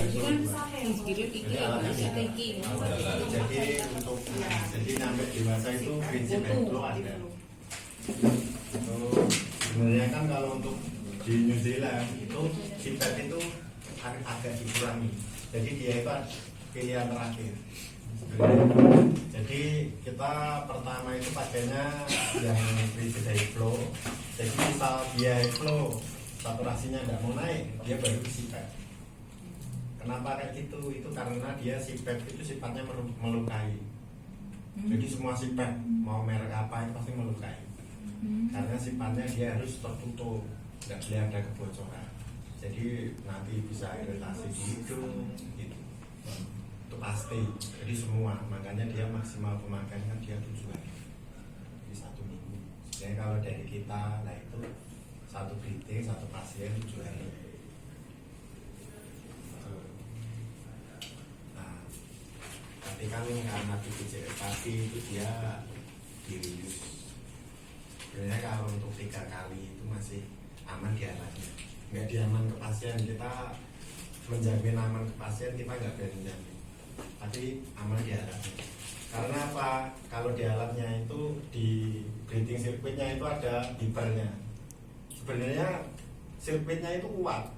Jadi alatnya jadi untuk jadi sampai dewasa itu prinsip flow ada. Itu sebenarnya kan kalau untuk di New Zealand itu sipet itu agak dikurangi. Jadi dia itu pilihan terakhir. Jadi kita pertama itu pakainya yang prinsip high flow. Jadi misal dia high flow saturasinya tidak mau naik, dia baru sipet. Kenapa kayak gitu? Itu karena dia sipet itu sifatnya melukai. Jadi semua sipet mau merek apa itu pasti melukai. Karena sifatnya dia harus tertutup, tidak boleh ada kebocoran. Jadi nanti bisa iritasi di hidung, gitu. Itu pasti. Jadi semua, makanya dia maksimal pemakaiannya dia 7 hari di 1 minggu. Jadi kalau dari kita, nah itu satu breathing, satu pasien 7 hari. Nah, tapi kan karena BPJS tadi itu dia dirius. Sebenarnya kalau untuk 3 kali itu masih aman di alatnya. Nggak diaman ke pasien, kita menjamin aman ke pasien kita nggak berani jamin. Tapi aman di alatnya. Karena apa? Kalau di alatnya itu di breathing circuitnya itu ada hipernya. Sebenarnya sirkuitnya itu kuat,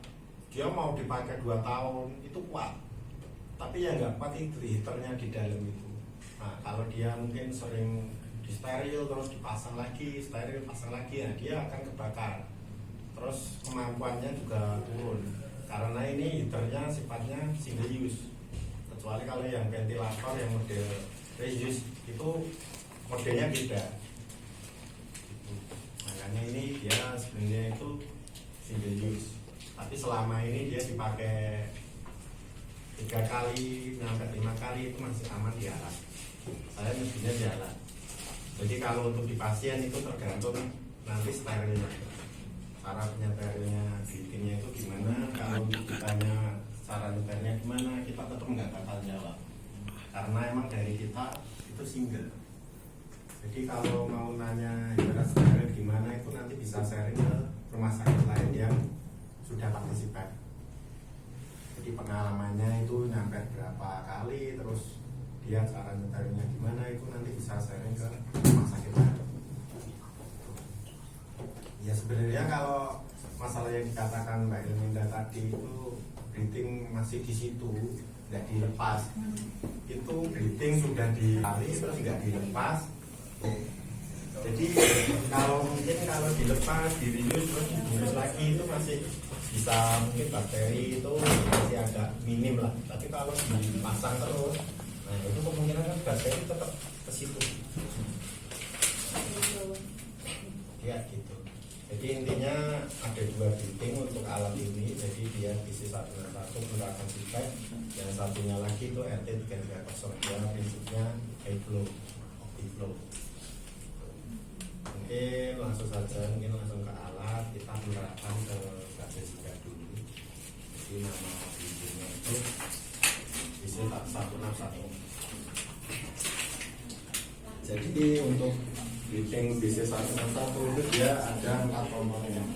dia mau dipakai 2 tahun itu kuat, tapi ya nggak kuat itu heaternya di dalam itu. Nah kalau dia mungkin sering di steril terus dipasang lagi, steril pasang lagi, ya dia akan kebakar, terus kemampuannya juga turun karena ini heaternya sifatnya single use. Kecuali kalau yang ventilator yang model reuse itu modelnya beda. Makanya ini dia sebenarnya itu single use, tapi selama ini dia dipakai 3 kali sampai 5 kali itu masih aman di alat. Saya nyebutnya di alat. Jadi kalau untuk di pasien itu tergantung nanti sterilnya, cara penyeterilnya, bikinnya itu gimana. Kalau ditanya cara nyeternya gimana, kita tetap nggak bakal jawab karena emang dari kita itu single. Jadi kalau mau nanya ibarat steril gimana itu nanti bisa sharing ke rumah sakit lain yang sudah pakai sipet. Jadi pengalamannya itu nyampe berapa kali, terus dia cara nyetelnya gimana itu nanti bisa sharing ke rumah sakit lain. Ya sebenarnya kalau masalah yang dikatakan Mbak Ilminda tadi itu breathing masih di situ, nggak dilepas. Itu breathing sudah ditarik terus nggak dilepas. Jadi kalau mungkin kalau dilepas, dirius terus dibungkus lagi itu masih bisa, mungkin bakteri itu masih agak minim lah. Tapi kalau dipasang terus, nah itu kemungkinan kan bakteri tetap ke situ. Ya gitu. Jadi intinya ada 2 breathing untuk alat ini. Jadi dia isi 1 menggunakan sipet, yang satunya lagi itu RT3302, prinsipnya high flow, opti flow. Mungkin langsung saja, mungkin langsung ke alat, kita menerapkan ke BPJS dulu. Jadi nama breathingnya itu isi 161. Jadi untuk breathing BC 161 itu dia ada 4 komponen.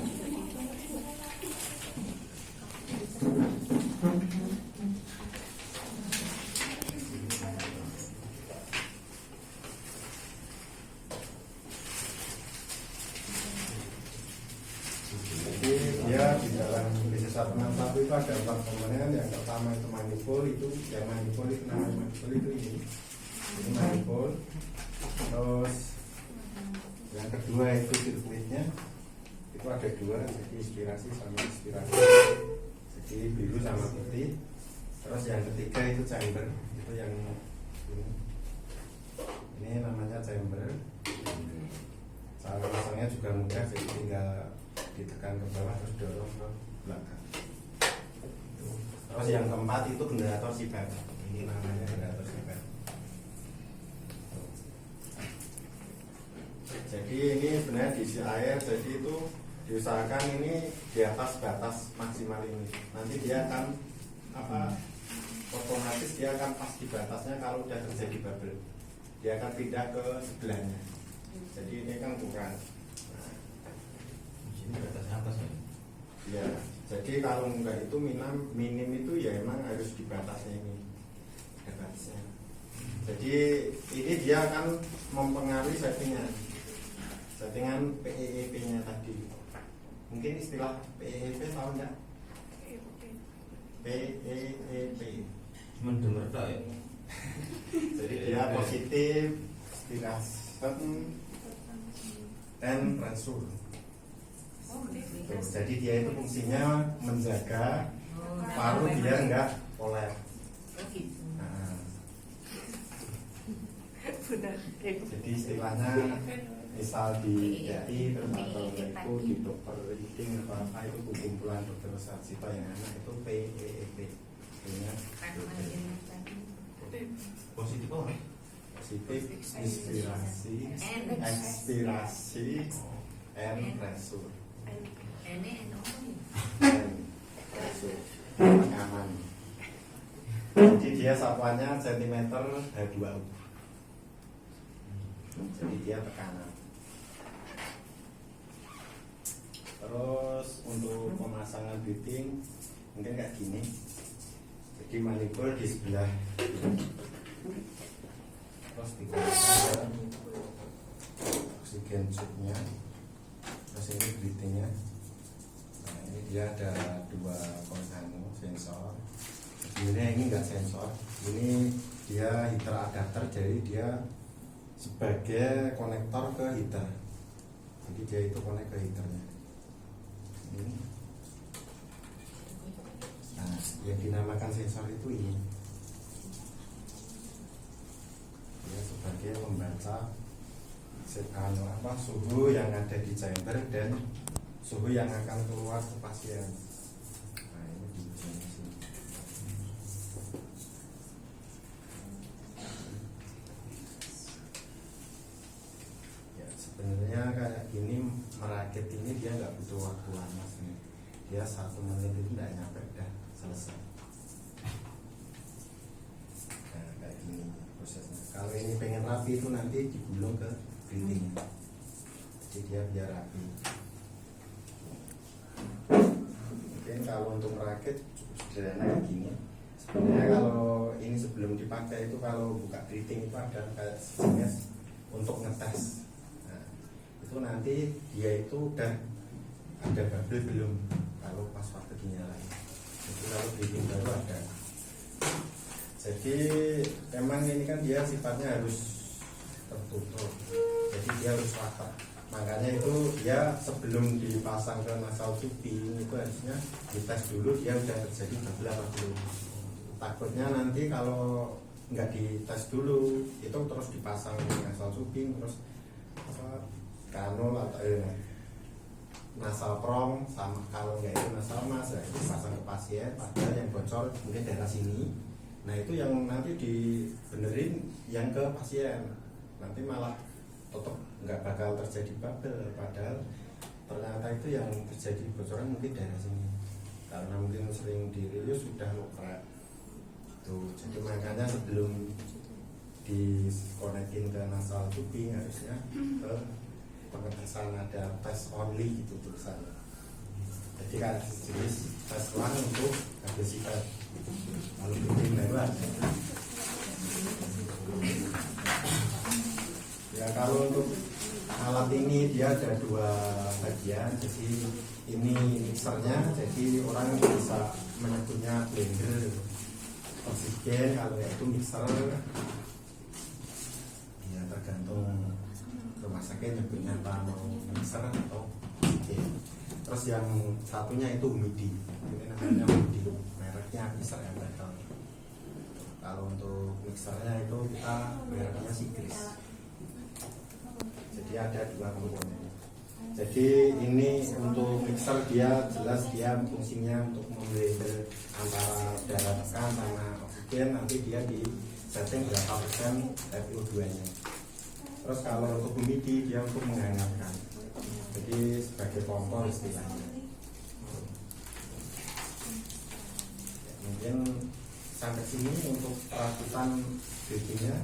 Jadi dia di dalam BC 161 itu ada 4 komponen. Yang pertama itu manifold, itu yang manifold itu namanya manifold itu ini manifold. Terus yang kedua itu sirkuitnya, itu ada 2, jadi inspirasi sama inspirasi, jadi biru sama putih. Terus yang ketiga itu chamber, itu yang ini namanya chamber. Cara pasangnya juga mudah, jadi tinggal ditekan ke bawah terus dorong ke belakang. Terus yang keempat itu generator sipet, ini namanya generator sipet. Jadi ini sebenarnya diisi air, jadi itu diusahakan ini di atas batas maksimal ini. Nanti dia akan otomatis dia akan pas di batasnya. Kalau udah terjadi bubble, dia akan pindah ke sebelahnya. Jadi ini kan kurang. Nah, ini batasnya atas ya. Ya, jadi kalau enggak itu minim itu ya emang harus harus di batasnya ini, ada batasnya. Jadi ini dia akan mempengaruhi settingan PEEP nya tadi. Mungkin istilah PEEP tahu nggak? PEEP mendengar tak ya? jadi dia positif, stimulation, and pressure. Jadi dia itu fungsinya menjaga paru biar enggak kolap. Nah, jadi istilahnya misal di DI atau itu di dokter reading apa itu kumpulan dokter Sarjito yang anak itu PEEP nya Positif apa? positif, inspirasi, ekspirasi, and pressure. Tekanan. Jadi dia sapuannya sentimeter H2 ukur. Jadi dia tekanan. Terus untuk pemasangan breathing mungkin kayak gini. Jadi manipul di sebelah kiri. Terus digunakan oksigen tube-nya. Terus ini breathing-nya. Nah ini dia ada dua sensor. Sebenarnya ini enggak sensor. Ini dia heater adapter, jadi dia sebagai konektor ke heater. Jadi dia itu konek ke heaternya. Ini. Nah, yang dinamakan sensor itu ini. Dia sebagai membaca suhu yang ada di chamber dan suhu yang akan keluar ke pasien. Nah, ini di sini. Ya, sebenarnya kayak gini merakit ini dia nggak butuh waktu lama sih. Dia 1 menit itu nggak nyampe udah selesai. Nah, kayak gini prosesnya. Kalau ini pengen rapi itu nanti digulung ke breathing. Jadi dia biar rapi. Mungkin kalau untuk merakit cukup sederhana kayak gini. Sebenarnya kalau ini sebelum dipakai itu kalau buka breathing itu ada kayak jenis untuk ngetes. Nah, itu nanti dia itu udah ada bubble belum kalau pas waktu dinyalain. Itu kalau breathing baru ada. Jadi memang ini kan dia sifatnya harus tertutup. Jadi dia harus rapat. Makanya itu dia sebelum dipasang ke nasal tubing itu harusnya dites dulu dia udah terjadi bubble apa belum. Takutnya nanti kalau nggak dites dulu itu terus dipasang di nasal tubing terus kanul atau nasal prong sama kalau nggak itu nasal mas ya dipasang ke pasien padahal yang bocor mungkin daerah sini. Nah itu yang nanti dibenerin yang ke pasien nanti malah tetap nggak bakal terjadi bubble padahal ternyata itu yang terjadi bocoran mungkin daerah sini karena mungkin sering dirius sudah lokal tuh. Jadi makanya sebelum dikonekin ke nasal tubing harusnya ke pengetesan ada tes only gitu tulisan. Jadi kan jenis tes lang untuk agresivitas lalu bikin lewat. Ya kalau untuk alat ini dia ada dua bagian. Jadi ini mixernya, jadi orang bisa menyebutnya blender oksigen. Kalau itu mixer ya tergantung rumah sakit nyebutnya apa mau mixer atau oksigen. Terus yang satunya itu humidi, ini namanya humidi, mereknya mixer yang betul. Kalau untuk mixernya itu kita mereknya Sigris. Jadi ada dua komponen. Jadi ini untuk mixer dia jelas dia fungsinya untuk memblender antara darah tekan sama oksigen. Nanti dia di setting berapa persen FiO2 nya. Terus kalau untuk humidi dia untuk menghangatkan. Jadi sebagai kompor istilahnya. Mungkin sampai sini untuk perakutan breathingnya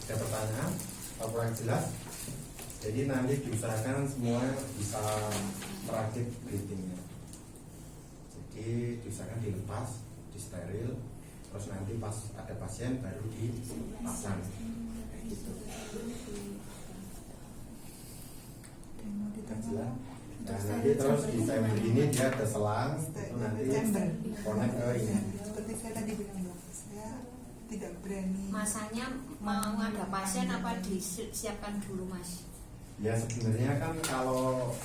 ada pertanyaan atau kurang jelas. Jadi nanti diusahakan semua bisa merakit breathingnya. Jadi diusahakan dilepas, disteril. terus nanti pas ada pasien baru dipasang kayak gitu. Jelas. Nah, nanti terus di chamber ini dia ada selang, itu nanti connect ke ini. Seperti saya tadi bilang, Mbak, saya tidak berani. Masanya mau ada pasien apa disiapkan dulu, Mas? Ya sebenarnya kan kalau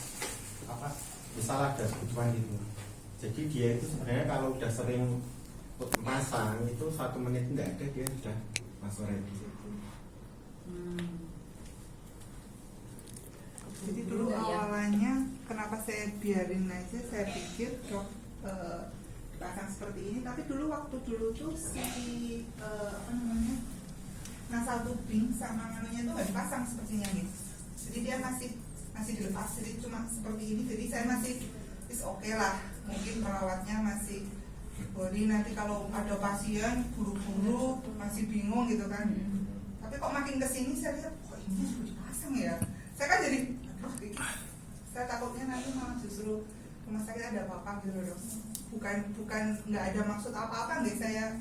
apa misal ada kebutuhan gitu, jadi dia itu sebenarnya kalau udah sering masang itu 1 menit enggak ada dia sudah masuk ready. Jadi dulu awalnya kenapa saya biarin aja, saya pikir dok pasang seperti ini, tapi dulu waktu dulu tuh si apa namanya nasal tubing sama namanya tuh nggak dipasang sepertinya gitu. Jadi dia masih dilepas, jadi cuma seperti ini. Jadi saya masih is oke lah, mungkin perawatnya masih body nanti kalau ada pasien buru-buru masih bingung gitu kan. Tapi kok makin kesini saya lihat kok ini harus dipasang ya. Saya kan jadi saya takutnya nanti malah justru rumah sakit ada apa-apa gitu loh. Bukan nggak ada maksud apa-apa nggak saya,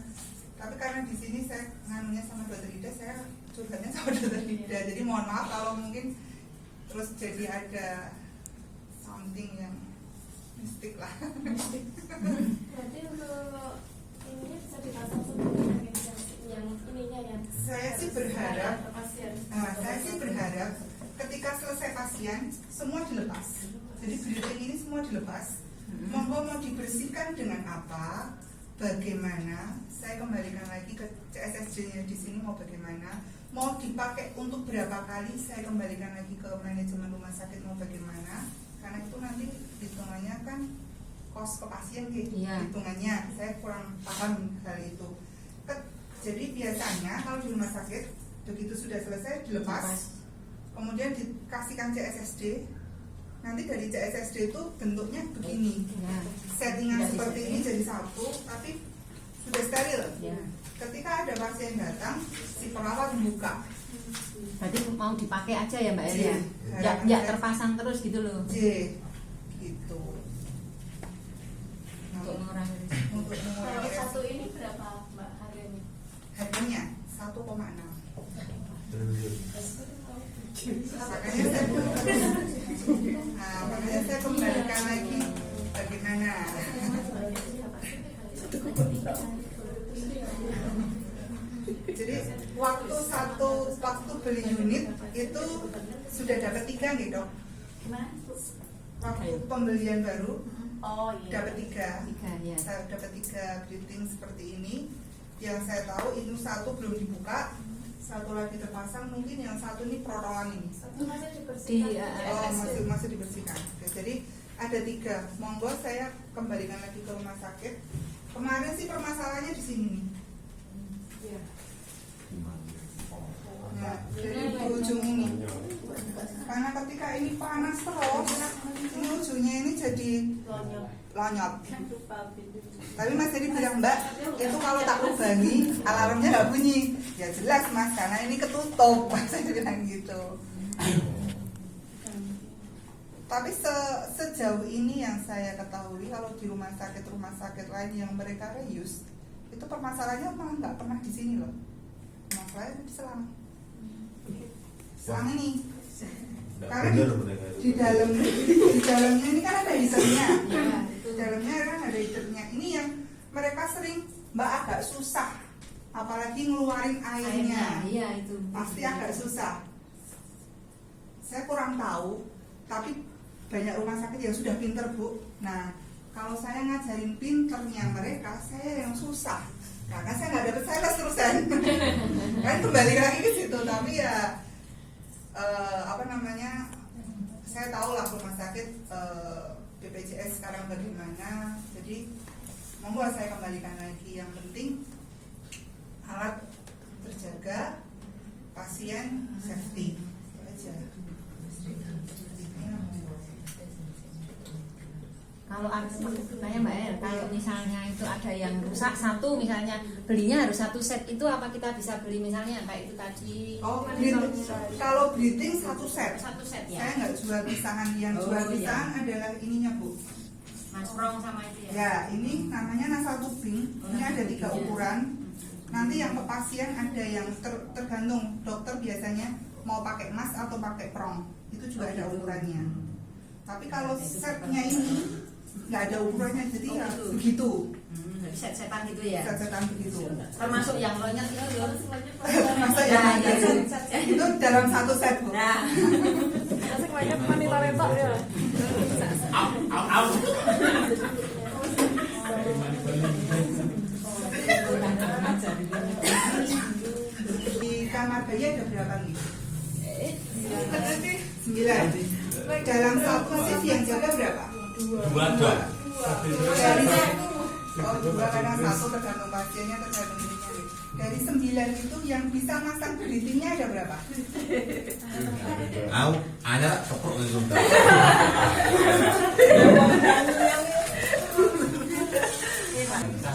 tapi karena di sini saya nganunya sama dokter Ida, saya curhatnya sama dokter Ida. Jadi mohon maaf kalau mungkin terus jadi ada something yang mistik lah. Berarti untuk ini bisa dipasang sebelumnya yang ininya ya. Saya sih berharap, pasien. saya sih berharap ketika selesai pasien semua dilepas. Jadi breathing ini semua dilepas. Monggo mau dibersihkan dengan apa, bagaimana, saya kembalikan lagi ke CSSD-nya di sini mau bagaimana, mau dipakai untuk berapa kali, saya kembalikan lagi ke manajemen rumah sakit mau bagaimana, karena itu nanti hitungannya kan kos ke pasien gitu, hitungannya saya kurang paham hal itu. Jadi biasanya kalau di rumah sakit begitu sudah selesai dilepas, kemudian dikasihkan CSSD. Nanti dari CSSD itu bentuknya begini, settingan seperti ini jadi satu, tapi sudah steril. Ketika ada pasien datang, si perawat buka. Berarti mau dipakai aja ya Mbak Elia? Ya terpasang terus gitu loh. Gitu. Untuk mengurangi. Kalau satu ini berapa Mbak harganya? Harganya 1,6. Makanya saya kembalikan lagi bagaimana. Jadi waktu beli unit itu sudah dapat 3 nih dok. Waktu pembelian baru dapat 3. Saya dapat 3 breathing seperti ini. Yang saya tahu itu 1 belum dibuka, 1 lagi terpasang, mungkin yang 1 ini protolan ini. Masih dibersihkan. Masih dibersihkan. Oke, jadi ada 3. Monggo saya kembalikan lagi ke rumah sakit. Kemarin sih permasalahannya di sini nih. Nah, dari ujung ini. Karena ketika ini panas terus, ini ujungnya ini jadi lonyot. Tapi Mas Heri bilang, Mbak, itu kalau tak lubangi alarmnya nggak bunyi. Ya jelas Mas, karena ini ketutup. Mas Heri bilang gitu. Tapi sejauh ini yang saya ketahui, kalau di rumah sakit lain yang mereka reuse, itu permasalahannya malah nggak pernah di sini loh. Masalahnya di selang. Selang ini. Karena di dalamnya ini kan ada heaternya. Di dalamnya kan ada heaternya. Ini yang mereka sering Mbak agak susah, apalagi ngeluarin airnya. Iya itu. Pasti agak susah. Saya kurang tahu, tapi banyak rumah sakit yang sudah pinter Bu. Nah, kalau saya ngajarin pinternya mereka, saya yang susah. Karena saya nggak dapet sales terusan. Kan kembali lagi ke situ, tapi ya saya tahu lah rumah sakit BPJS sekarang bagaimana. Jadi monggo saya kembalikan lagi. Yang penting alat terjaga, pasien safety aja. Kalau tanya Mbak El, kalau misalnya itu ada yang rusak 1 misalnya, belinya harus 1 set, itu apa kita bisa beli misalnya kayak itu tadi? Kalau breathing 1 set. 1 set ya. Saya nggak jual pisahan, yang jual pisahan adalah ininya Bu. Mas Prong sama itu ya. Ya, ini namanya nasal tubing. Ini ada 3 ukuran. Nanti yang ke pasien ada yang tergantung dokter biasanya mau pakai mas atau pakai prong. Itu juga ada ukurannya. Tapi kalau setnya ini nggak ada ukurannya, jadi ya begitu. Set-setan gitu ya. Set-setan begitu. Termasuk yang lonyet itu loh. Masa ya, itu dalam 1 set, Bu. Nah, Banyak wanita retok ya. Di kamar bayi ada berapa nih? 9. Dalam 1 shift yang jaga berapa? 2 dok. Dari dua karena 1 tergantung pasiennya, tergantung ininya. Dari 9 itu yang bisa masang breathing-nya ada berapa? Ada keprok itu.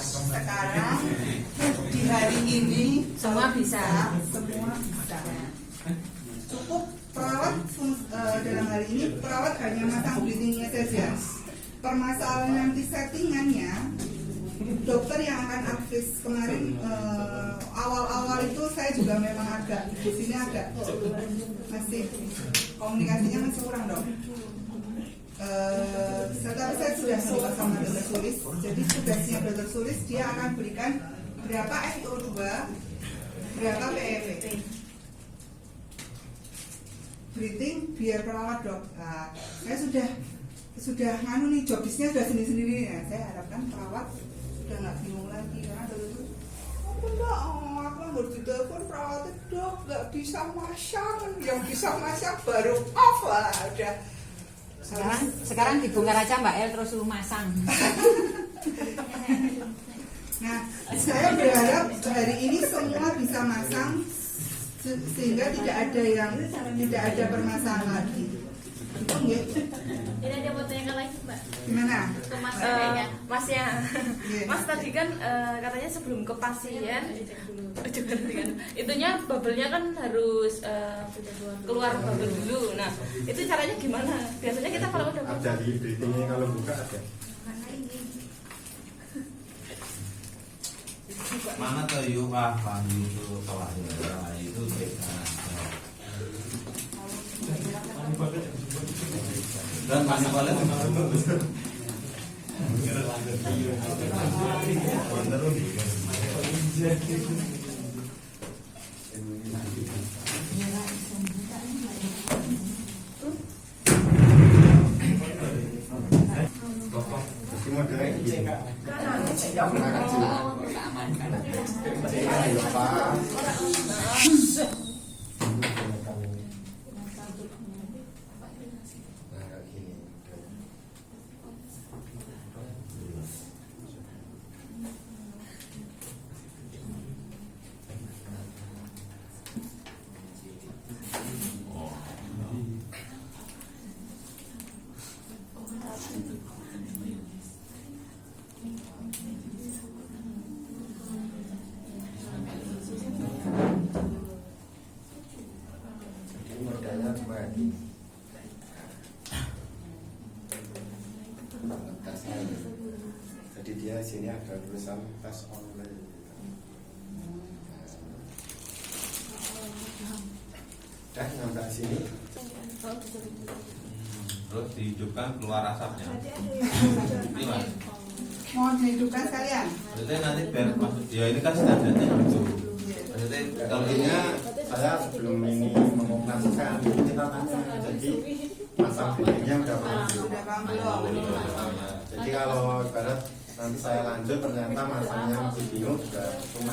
Sekarang di hari ini semua bisa. Semua bisa. Cukup perawat dalam hari ini perawat hanya masang breathing-nya saja. Permasalahan nanti settingannya dokter yang akan advis kemarin awal-awal itu saya juga memang agak di sini agak masih komunikasinya masih kurang dong. Tetapi saya sudah ngobrol sama dokter Sulis, jadi tugasnya dokter Sulis dia akan berikan berapa SO2, berapa PEV. Breathing biar perawat dok. Nah, saya sudah nganu nih, jobisnya sudah sendiri-sendiri ya. Saya harapkan perawat sudah nggak bingung lagi karena dokter itu aku harus ditelepon perawat dok nggak bisa masang, yang bisa masang baru off lah udah. Sekarang dibongkar aja Mbak El terus lu masang. Nah, saya berharap hari ini semua bisa masang sehingga tidak ada permasalahan lagi. Itu nggih. Ini ada mau tanyakan lagi Mbak. Gimana? Ke Mas kayaknya. Mas ya. Iya. Mas tadi kan katanya sebelum ke pasien itunya bubble-nya kan harus keluar bubble dulu. Nah, itu caranya gimana? Biasanya kita kalau udah Ada di breathing-nya kalau buka ada. Mana tuh yuk itu kawah itu dan mana balik Modalnya cuma di tes aja. Jadi dia sini ada tulisan tes online. Dah sampai sini. terus dihidupkan keluar asapnya. Ini mas. Mohon dihidupkan sekalian. Maksudnya nanti biar masuk. Ya ini kan standarnya gitu. Maksudnya kalau ini Saya sebelum ini mengoperasikan kita tanya, jadi pasang filmnya udah pernah. Sudah paham belum? Jadi kalau ibarat nanti saya lanjut ternyata masangnya masih bingung juga cuma.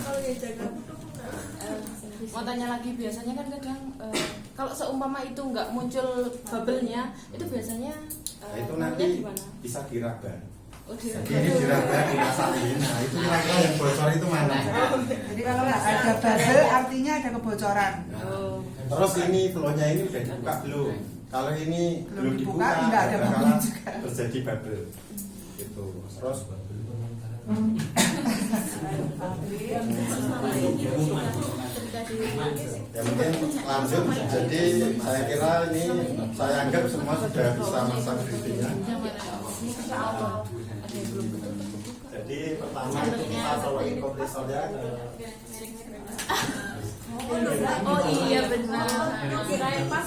mau tanya lagi, biasanya kan kadang kalau seumpama itu nggak muncul bubble-nya, itu biasanya Nah, itu maunya nanti gimana? bisa diraba. Oh, Jadi ini diraba dirasain. Nah itu kira-kira yang bocor itu mana? Jadi kalau nggak ada bubble artinya ada kebocoran. Oh. Terus ini flow-nya ini udah dibuka belum? Kalau ini belum dibuka, nggak ada kadang-kadang bubble juga. terjadi bubble. Gitu. Terus bisa di Ya mungkin lanjut, jadi saya kira ini saya anggap semua sudah bisa masak crispy-nya. Jadi pertama itu kita colokin kompresornya ke Oh iya benar. Kirain pas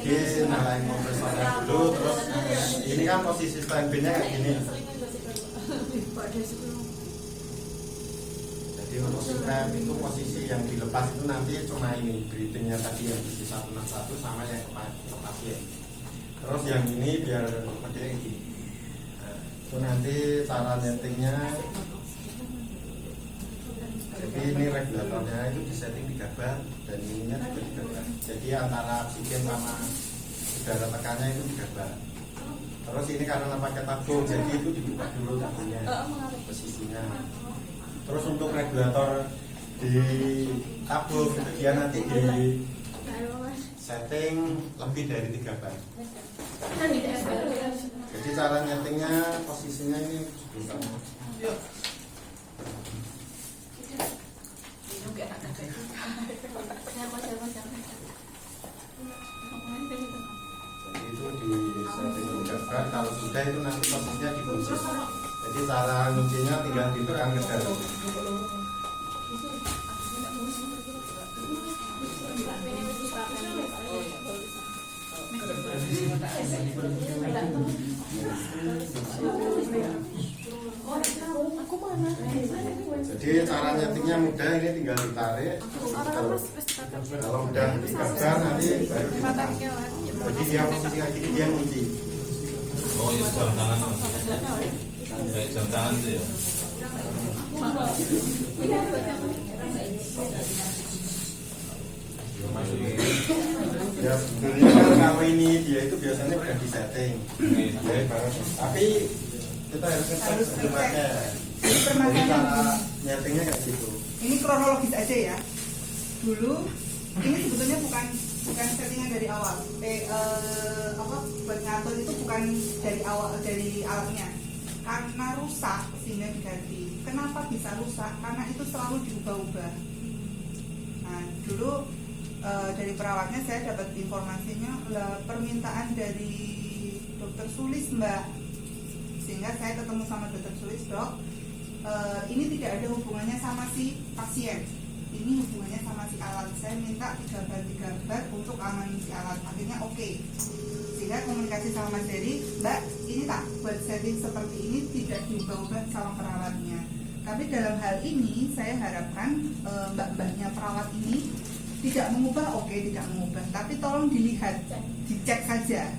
jadi nyalain kompresornya dulu, terus ini kan posisi standby-nya kayak gini. Jadi untuk step itu posisi yang dilepas itu nanti cuma ini breathing-nya tadi yang di 161 sama yang lepas ya. Terus yang ini biar modelnya gini. Nah, itu nanti cara nyetingnya. Jadi ini regulatornya itu disetting 3 bar dan ininya juga 3 bar. Jadi antara oksigen sama udara tekannya itu 3 bar. Terus ini karena pakai tabung, jadi itu dibuka dulu tabungnya, posisinya. Terus untuk regulator di tabung dia nanti di setting lebih dari 3 bar. Jadi cara nyetingnya posisinya ini bukan. Jadi itu di setting 3 bar. Kalau sudah itu nanti posisinya dikunci. Jadi cara kuncinya tinggal ditekan ke dalam. Jadi cara nyetingnya mudah, ini tinggal ditarik. Kalau udah dikejar nanti baru ditekan. Jadi dia posisi kayak gini dia kunci. Oh iya, jam tangan. Kayak jam tangan itu ya. Ya sebenarnya kan kalau ini dia itu biasanya udah di setting. Tapi kita harus ngecek sebelum pakai. Jadi cara nyetingnya kayak gitu. Ini kronologis aja ya. Dulu ini sebetulnya bukan settingan dari awal. Buat ngatur itu bukan dari awal dari alatnya. Karena rusak sehingga diganti. Kenapa bisa rusak? Karena itu selalu diubah-ubah. Nah dulu dari perawatnya saya dapat informasinya permintaan dari dokter Sulis Mbak, sehingga saya ketemu sama dokter Sulis, dok ini tidak ada hubungannya sama si pasien, ini hubungannya sama si alat. Saya minta 3 bar untuk amanin si alat. Akhirnya oke. Sehingga komunikasi sama Mas Dery, Mbak ini tak buat setting seperti ini, tidak diubah-ubah sama perawatnya. Tapi dalam hal ini saya harapkan mbak-mbaknya perawat ini tidak mengubah, oke tidak mengubah, tapi tolong dilihat, dicek saja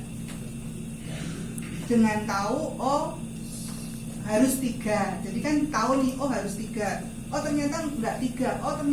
dengan tahu oh harus 3. Jadi kan tahu nih oh harus 3, oh ternyata enggak 3, oh ternyata